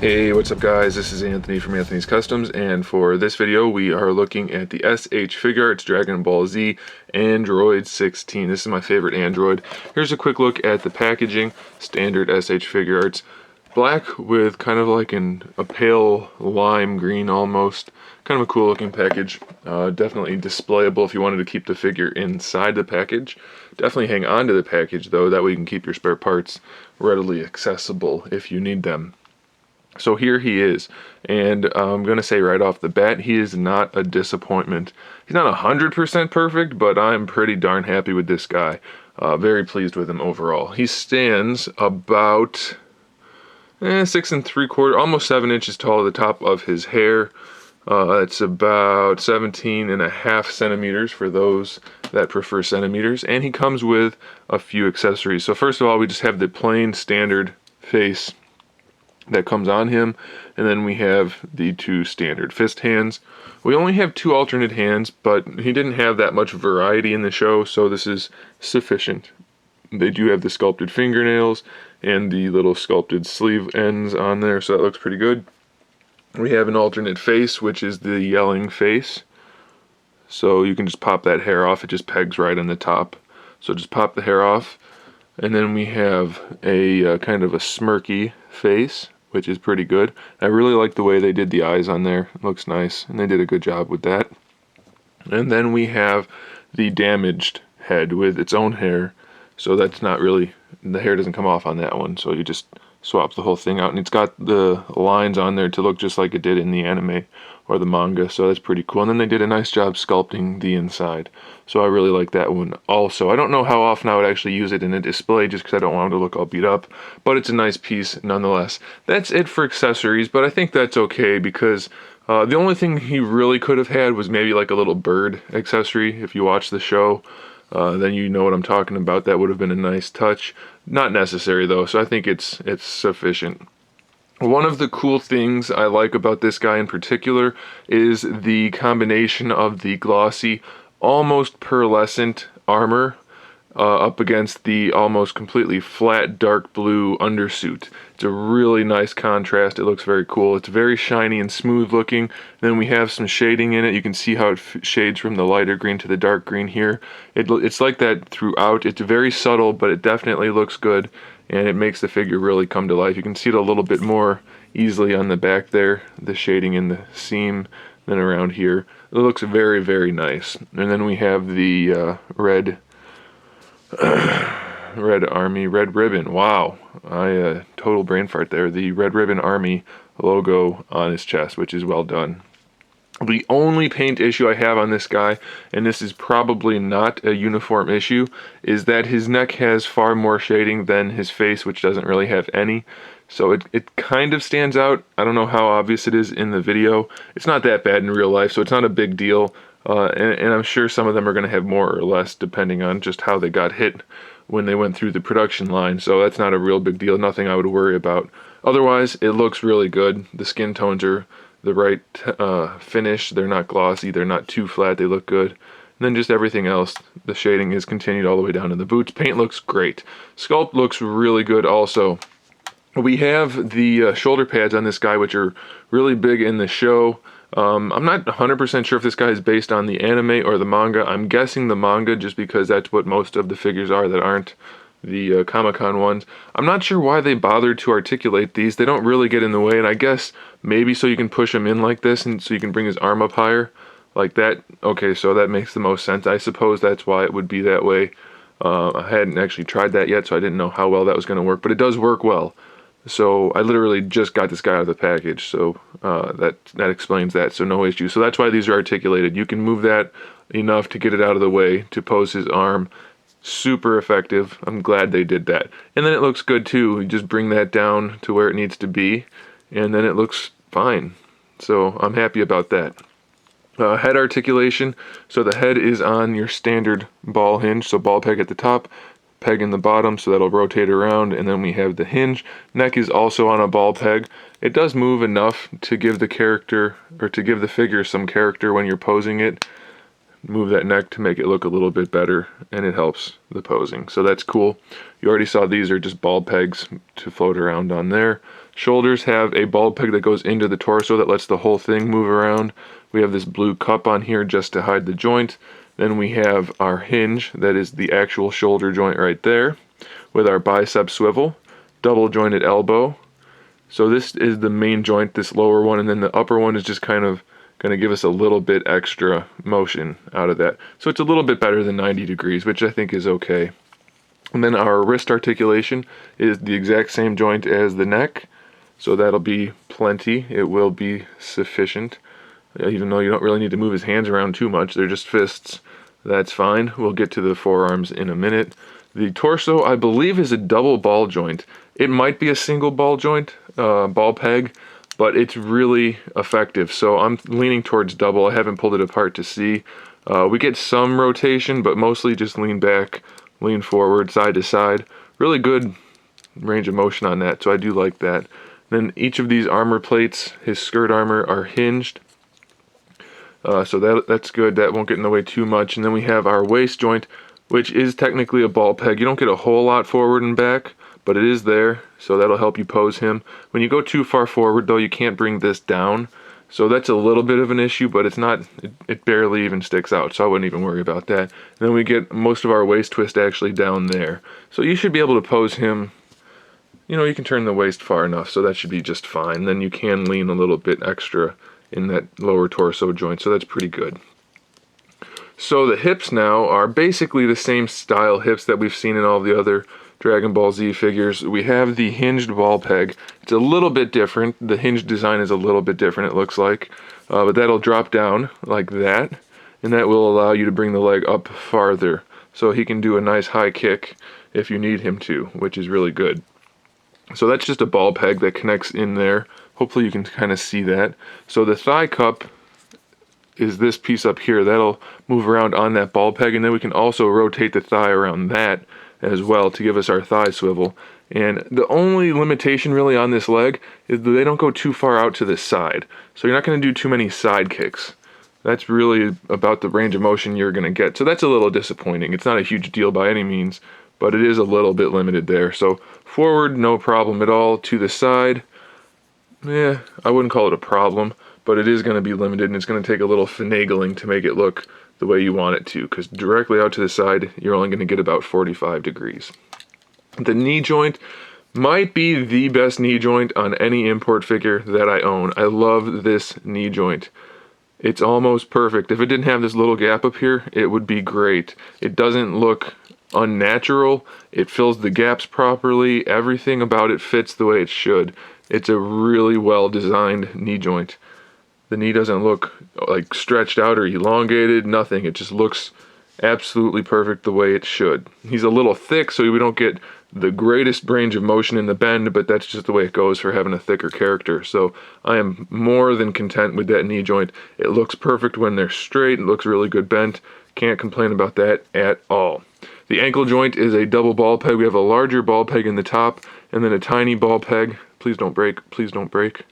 Hey, what's up guys? This is Anthony from Anthony's Customs, and for this video we are looking at the SH Figuarts Dragon Ball Z Android 16. This is my favorite Android. Here's a quick look at the packaging. Standard SH Figuarts. Black with kind of like a pale lime green almost. Kind of a cool looking package. Definitely displayable if you wanted to keep the figure inside the package. Definitely hang on to the package though, that way you can keep your spare parts readily accessible if you need them. So here he is, and I'm going to say right off the bat, he is not a disappointment. He's not 100% perfect, but I'm pretty darn happy with this guy. Very pleased with him overall. He stands about 6 3/4, almost 7 inches tall at the top of his hair. It's about 17.5 centimeters for those that prefer centimeters, and he comes with a few accessories. So first of all, we just have the plain standard face that comes on him, and then we have the two standard fist hands. We only have 2 alternate hands, but he didn't have that much variety in the show, so this is sufficient. They do have the sculpted fingernails and the little sculpted sleeve ends on there, so that looks pretty good. We have an alternate face, which is the yelling face, so you can just pop that hair off. It just pegs right on the top, so just pop the hair off. And then we have a kind of a smirky face, which is pretty good. I really like the way they did the eyes on there. It looks nice, and they did a good job with that. And then we have the damaged head with its own hair. So that's not really, the hair doesn't come off on that one. So you just swap the whole thing out, and it's got the lines on there to look just like it did in the anime or the manga, so that's pretty cool. And then they did a nice job sculpting the inside, so I really like that one also. I don't know how often I would actually use it in a display just because I don't want it to look all beat up, but it's a nice piece nonetheless. That's it for accessories, but I think that's okay because the only thing he really could have had was maybe like a little bird accessory. If you watch the show, then you know what I'm talking about. That would have been a nice touch. Not necessary though, so I think it's sufficient. One of the cool things I like about this guy in particular is the combination of the glossy, almost pearlescent armor up against the almost completely flat dark blue undersuit. It's a really nice contrast. It looks very cool. It's very shiny and smooth looking. Then we have some shading in it. You can see how it shades from the lighter green to the dark green here. It's like that throughout. It's very subtle, but it definitely looks good, and it makes the figure really come to life. You can see it a little bit more easily on the back there, the shading in the seam, than around here. It looks very, very nice. And then we have the red Army, Red Ribbon. Wow, I total brain fart there. The Red Ribbon Army logo on his chest, which is well done. The only paint issue I have on this guy, and this is probably not a uniform issue, is that his neck has far more shading than his face, which doesn't really have any. So it kind of stands out. I don't know how obvious it is in the video. It's not that bad in real life, so it's not a big deal. And I'm sure some of them are going to have more or less depending on just how they got hit when they went through the production line. So that's not a real big deal. Nothing I would worry about. Otherwise, it looks really good. The skin tones are the right finish. They're not glossy. They're not too flat. They look good. And then just everything else, the shading is continued all the way down to the boots. Paint looks great. Sculpt looks really good also. We have the shoulder pads on this guy, which are really big in the show. I'm not 100% sure if this guy is based on the anime or the manga. I'm guessing the manga just because that's what most of the figures are that aren't the Comic-Con ones. I'm not sure why they bothered to articulate these. They don't really get in the way, and I guess maybe so you can push him in like this and so you can bring his arm up higher like that. Okay, so that makes the most sense. I suppose that's why it would be that way. I hadn't actually tried that yet, so I didn't know how well that was going to work, but it does work well. So I literally just got this guy out of the package, so that explains that, so no issue. So that's why these are articulated. You can move that enough to get it out of the way to pose his arm. Super effective. I'm glad they did that. And then it looks good too. You just bring that down to where it needs to be, and then it looks fine. So I'm happy about that. Head articulation. So the head is on your standard ball hinge, so ball peg at the top, peg in the bottom, so that'll rotate around, and then we have the hinge. Neck is also on a ball peg. It does move enough to give the character, or to give the figure some character when you're posing it. move that neck to make it look a little bit better, and it helps the posing. So that's cool. You already saw these are just ball pegs to float around on there. Shoulders have a ball peg that goes into the torso that lets the whole thing move around. We have this blue cup on here just to hide the joint. Then we have our hinge, that is the actual shoulder joint right there, with our bicep swivel, double jointed elbow. So this is the main joint, this lower one, and then the upper one is just kind of going to give us a little bit extra motion out of that. So it's a little bit better than 90 degrees, which I think is okay. And then our wrist articulation is the exact same joint as the neck, so that'll be plenty. It will be sufficient. Even though you don't really need to move his hands around too much, they're just fists. That's fine. We'll get to the forearms in a minute. The torso, I believe, is a double ball joint. It might be a single ball joint, ball peg, but it's really effective. So I'm leaning towards double. I haven't pulled it apart to see. We get some rotation, but mostly just lean back, lean forward, side to side. Really good range of motion on that, so I do like that. Then each of these armor plates, his skirt armor, are hinged. So that's good. That won't get in the way too much. And then we have our waist joint, which is technically a ball peg. You don't get a whole lot forward and back, but it is there, so that'll help you pose him. When you go too far forward, though, you can't bring this down. So that's a little bit of an issue, but it's not, it barely even sticks out, so I wouldn't even worry about that. And then we get most of our waist twist actually down there. So you should be able to pose him. You know, you can turn the waist far enough, so that should be just fine. Then you can lean a little bit extra in that lower torso joint, so that's pretty good. So the hips now are basically the same style hips that we've seen in all the other Dragon Ball Z figures. We have the hinged ball peg. It's a little bit different. The hinge design is a little bit different, it looks like, but that'll drop down like that, and that will allow you to bring the leg up farther, so he can do a nice high kick if you need him to, which is really good. So that's just a ball peg that connects in there. Hopefully you can kind of see that. So the thigh cup is this piece up here. That'll move around on that ball peg, and then we can also rotate the thigh around that as well to give us our thigh swivel. And the only limitation really on this leg is that they don't go too far out to the side. So you're not going to do too many side kicks. That's really about the range of motion you're going to get. So that's a little disappointing. It's not a huge deal by any means, but it is a little bit limited there. So forward, no problem at all. To the side, I wouldn't call it a problem, but it is going to be limited, and it's going to take a little finagling to make it look the way you want it to, because directly out to the side, you're only going to get about 45 degrees. The knee joint might be the best knee joint on any import figure that I own. I love this knee joint. It's almost perfect. If it didn't have this little gap up here, it would be great. It doesn't look unnatural. It fills the gaps properly. Everything about it fits the way it should. It's a really well designed knee joint. The knee doesn't look like stretched out or elongated, nothing. It just looks absolutely perfect the way it should. He's a little thick, so we don't get the greatest range of motion in the bend, but that's just the way it goes for having a thicker character. So I am more than content with that knee joint. It looks perfect when they're straight. It looks really good bent. Can't complain about that at all. The ankle joint is a double ball peg. We have a larger ball peg in the top and then a tiny ball peg. Please don't break. Please don't break.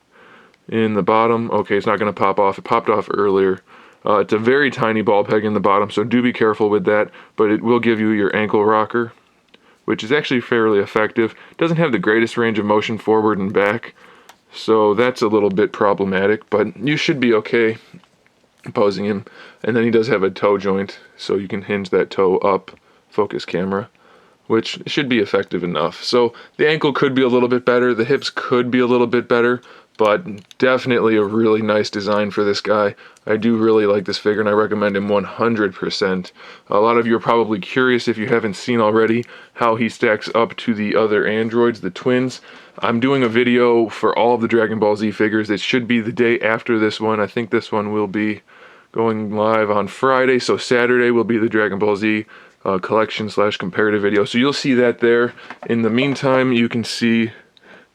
In the bottom. Okay, it's not going to pop off. It popped off earlier. It's a very tiny ball peg in the bottom, so do be careful with that, but it will give you your ankle rocker, which is actually fairly effective. It doesn't have the greatest range of motion forward and back, so that's a little bit problematic, but you should be okay posing him. And then he does have a toe joint, so you can hinge that toe up, focus camera, which should be effective enough. So the ankle could be a little bit better, the hips could be a little bit better, but definitely a really nice design for this guy. I do really like this figure, and I recommend him 100%. A lot of you are probably curious, if you haven't seen already, how he stacks up to the other androids, the twins. I'm doing a video for all of the Dragon Ball Z figures. It should be the day after this one. I think this one will be going live on Friday, so Saturday will be the Dragon Ball Z collection / comparative video. So you'll see that there. In the meantime, you can see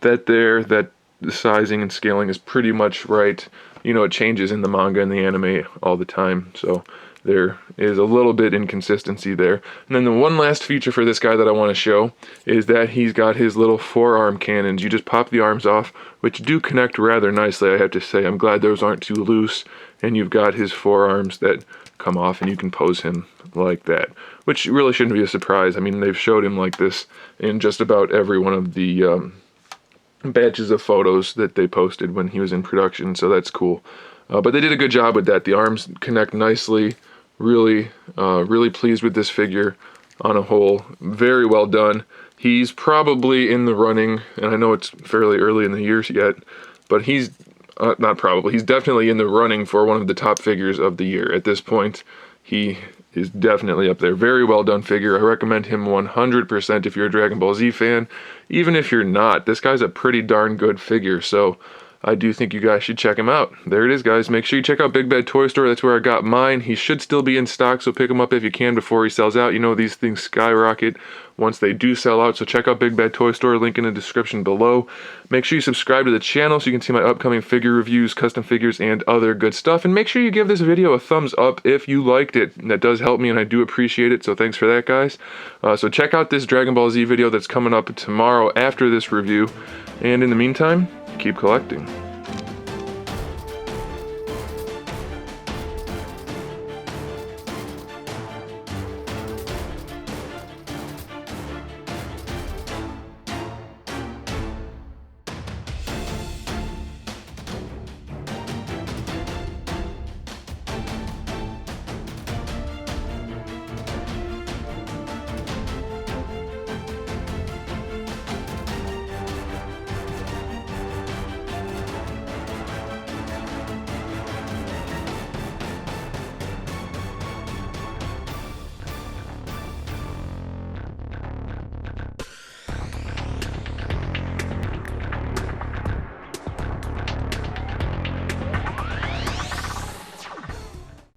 that there, that the sizing and scaling is pretty much right. You know, it changes in the manga and the anime all the time, so there is a little bit inconsistency there. And then the one last feature for this guy that I want to show is that he's got his little forearm cannons. You just pop the arms off, which do connect rather nicely, I have to say. I'm glad those aren't too loose, and you've got his forearms that come off and you can pose him like that, which really shouldn't be a surprise. I mean, they've showed him like this in just about every one of the batches of photos that they posted when he was in production, so that's cool. But they did a good job with that. The arms connect nicely. Really pleased with this figure on a whole. Very well done. He's probably in the running, and I know it's fairly early in the year yet, but he's not probably, he's definitely in the running for one of the top figures of the year. At this point, he is definitely up there. Very well done figure. I recommend him 100% if you're a Dragon Ball Z fan. Even if you're not, this guy's a pretty darn good figure, so I do think you guys should check him out. There it is, guys. Make sure you check out Big Bad Toy Store. That's where I got mine. He should still be in stock, so pick him up if you can before he sells out. You know, these things skyrocket once they do sell out, so check out Big Bad Toy Store. Link in the description below. Make sure you subscribe to the channel so you can see my upcoming figure reviews, custom figures, and other good stuff. And make sure you give this video a thumbs up if you liked it. That does help me, and I do appreciate it, so thanks for that, guys. So check out this Dragon Ball Z video that's coming up tomorrow after this review. And in the meantime, keep collecting.